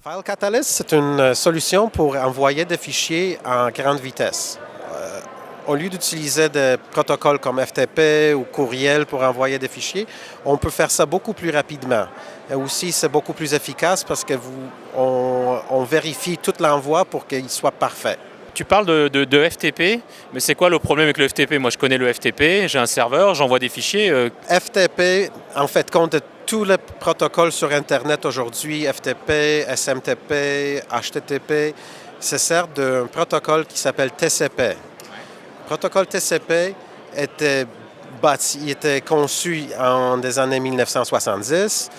File Catalyst, c'est une solution pour envoyer des fichiers en grande vitesse. Au lieu d'utiliser des protocoles comme FTP ou courriel pour envoyer des fichiers, on peut faire ça beaucoup plus rapidement. Et aussi, c'est beaucoup plus efficace parce que on vérifie tout l'envoi pour qu'il soit parfait. Tu parles de FTP, mais c'est quoi le problème avec le FTP? Moi, je connais le FTP, j'ai un serveur, j'envoie des fichiers. FTP, en fait, compte de tous les protocoles sur Internet aujourd'hui, FTP, SMTP, HTTP, se sert d'un protocole qui s'appelle TCP. Le protocole TCP était conçu en des années 1970.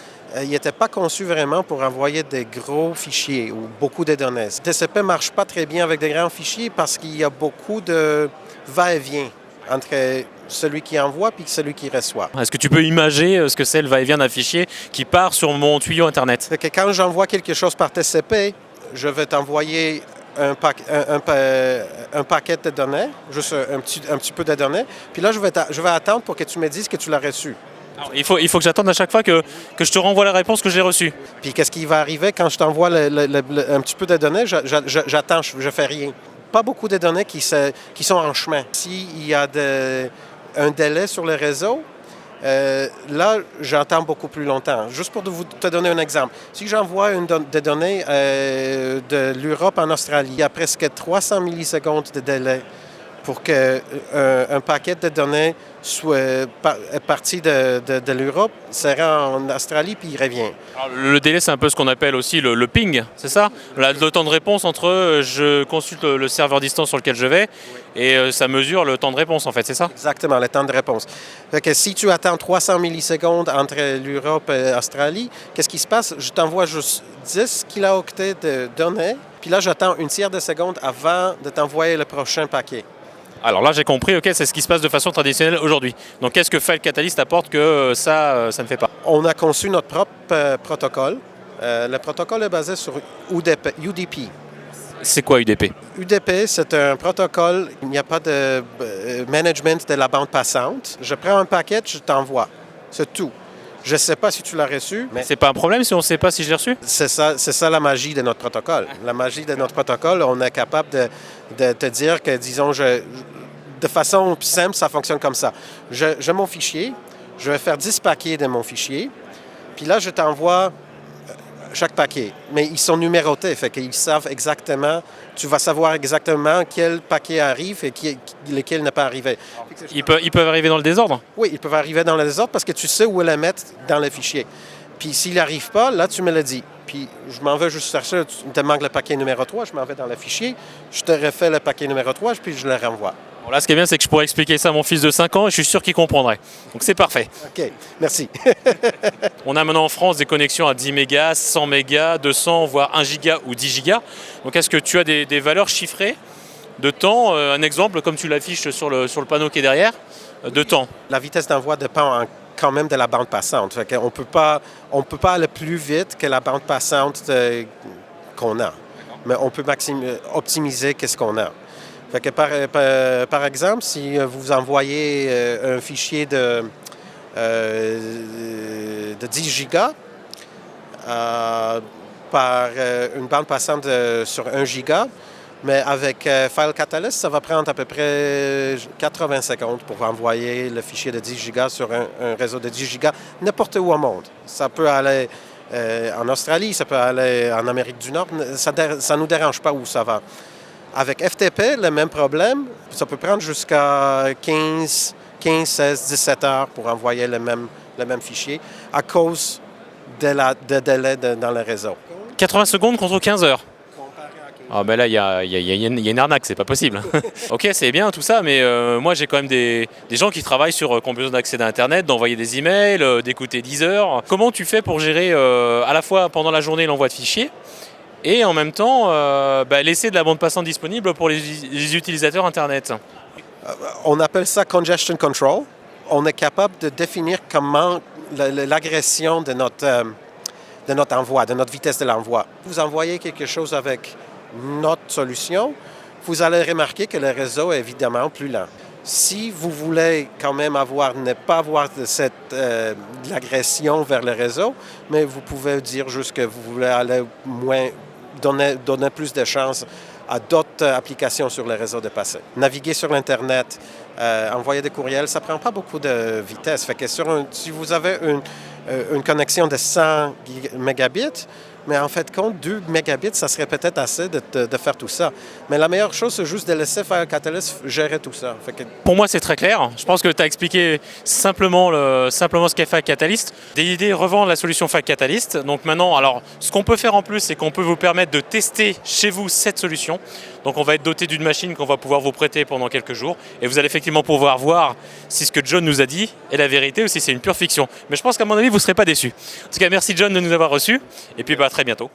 Il n'était pas conçu vraiment pour envoyer des gros fichiers ou beaucoup de données. TCP ne marche pas très bien avec des grands fichiers parce qu'il y a beaucoup de va-et-vient entre celui qui envoie et celui qui reçoit. Est-ce que tu peux imaginer ce que c'est le va-et-vient d'un fichier qui part sur mon tuyau Internet? Que quand j'envoie quelque chose par TCP, je vais t'envoyer un paquet de données, juste un petit peu de données, puis là, je vais attendre pour que tu me dises que tu l'as reçu. Alors, il faut que j'attende à chaque fois que je te renvoie la réponse que j'ai reçue. Puis qu'est-ce qui va arriver quand je t'envoie un petit peu de données? J'attends, je ne fais rien. Pas beaucoup de données qui sont en chemin. S'il y a un délai sur le réseau, là, j'attends beaucoup plus longtemps. Juste pour te donner un exemple. Si j'envoie des données de l'Europe en Australie, il y a presque 300 millisecondes de délai pour qu'un paquet de données soit parti de l'Europe, sera en Australie, puis il revient. Alors, le délai, c'est un peu ce qu'on appelle aussi le ping, c'est ça? Le temps de réponse entre je consulte le serveur distant sur lequel je vais et ça mesure le temps de réponse, en fait, c'est ça? Exactement, le temps de réponse. Fait que si tu attends 300 millisecondes entre l'Europe et l'Australie, qu'est-ce qui se passe? Je t'envoie juste 10 kilooctets de données, puis là, j'attends une tiers de seconde avant de t'envoyer le prochain paquet. Alors là, j'ai compris, ok, c'est ce qui se passe de façon traditionnelle aujourd'hui. Donc, qu'est-ce que File Catalyst apporte que ça ne fait pas? On a conçu notre propre protocole. Le protocole est basé sur UDP. C'est quoi UDP? UDP, c'est un protocole, il n'y a pas de management de la bande passante. Je prends un paquet, je t'envoie. C'est tout. Je ne sais pas si tu l'as reçu, mais c'est pas un problème si on ne sait pas si je l'ai reçu? C'est ça la magie de notre protocole. La magie de notre protocole, on est capable de te dire que, disons, de façon simple, ça fonctionne comme ça. J'ai mon fichier, je vais faire 10 paquets de mon fichier, puis là, je t'envoie chaque paquet. Mais ils sont numérotés, fait qu'ils savent exactement, tu vas savoir exactement quel paquet arrive et lequel n'est pas arrivé. Ils peuvent arriver dans le désordre? Oui, ils peuvent arriver dans le désordre parce que tu sais où les mettre dans le fichier. Puis s'il n'arrive pas, là, tu me le dis. Puis je m'en vais juste chercher, tu me manques le paquet numéro 3, je m'en vais dans le fichier, je te refais le paquet numéro 3, puis je le renvoie. Bon, là, ce qui est bien, c'est que je pourrais expliquer ça à mon fils de 5 ans et je suis sûr qu'il comprendrait. Donc c'est parfait. OK, merci. On a maintenant en France des connexions à 10 mégas, 100 mégas, 200, voire 1 giga ou 10 gigas. Donc est-ce que tu as des valeurs chiffrées de temps? Un exemple, comme tu l'affiches sur le panneau qui est derrière, de temps. La vitesse d'envoi dépend quand même de la bande passante. Fait qu'on peut pas aller plus vite que la bande passante qu'on a. Mais on peut optimiser ce qu'on a. Fait que par exemple, si vous envoyez un fichier de 10 gigas par une bande passante sur 1 giga, mais avec File Catalyst, ça va prendre à peu près 80 secondes pour envoyer le fichier de 10 gigas sur un réseau de 10 gigas n'importe où au monde. Ça peut aller en Australie, ça peut aller en Amérique du Nord. Ça ne nous dérange pas où ça va. Avec FTP, le même problème. Ça peut prendre jusqu'à 15, 16, 17 heures pour envoyer le même fichier à cause de délai dans le réseau. 80 secondes contre 15 heures. Ah ben là, il y a une arnaque, c'est pas possible. Ok, c'est bien tout ça, mais moi j'ai quand même des gens qui travaillent qui ont besoin d'accéder à Internet, d'envoyer des emails, d'écouter Deezer. Comment tu fais pour gérer à la fois pendant la journée l'envoi de fichiers et en même temps laisser de la bande passante disponible pour les utilisateurs Internet? On appelle ça congestion control. On est capable de définir comment l'agression de notre envoi, de notre vitesse de l'envoi. Vous envoyez quelque chose avec notre solution, vous allez remarquer que le réseau est évidemment plus lent. Si vous voulez quand même ne pas avoir de l'agression vers le réseau, mais vous pouvez dire juste que vous voulez aller donner plus de chances à d'autres applications sur le réseau de passer. Naviguer sur l'Internet, envoyer des courriels, ça ne prend pas beaucoup de vitesse. Fait que si vous avez une connexion de 100 mégabits, mais en fait, compte 2 mégabits, ça serait peut-être assez de faire tout ça. Mais la meilleure chose, c'est juste de laisser FireCatalyst gérer tout ça. Fait que... Pour moi, c'est très clair. Je pense que tu as expliqué simplement ce qu'est FireCatalyst. Des idées, revendre la solution FireCatalyst. Donc maintenant, alors, ce qu'on peut faire en plus, c'est qu'on peut vous permettre de tester chez vous cette solution. Donc on va être doté d'une machine qu'on va pouvoir vous prêter pendant quelques jours. Et vous allez effectivement pouvoir voir si ce que John nous a dit est la vérité ou si c'est une pure fiction. Mais je pense qu'à mon avis, vous ne serez pas déçus. En tout cas, merci John de nous avoir reçus. Et puis, à très bientôt.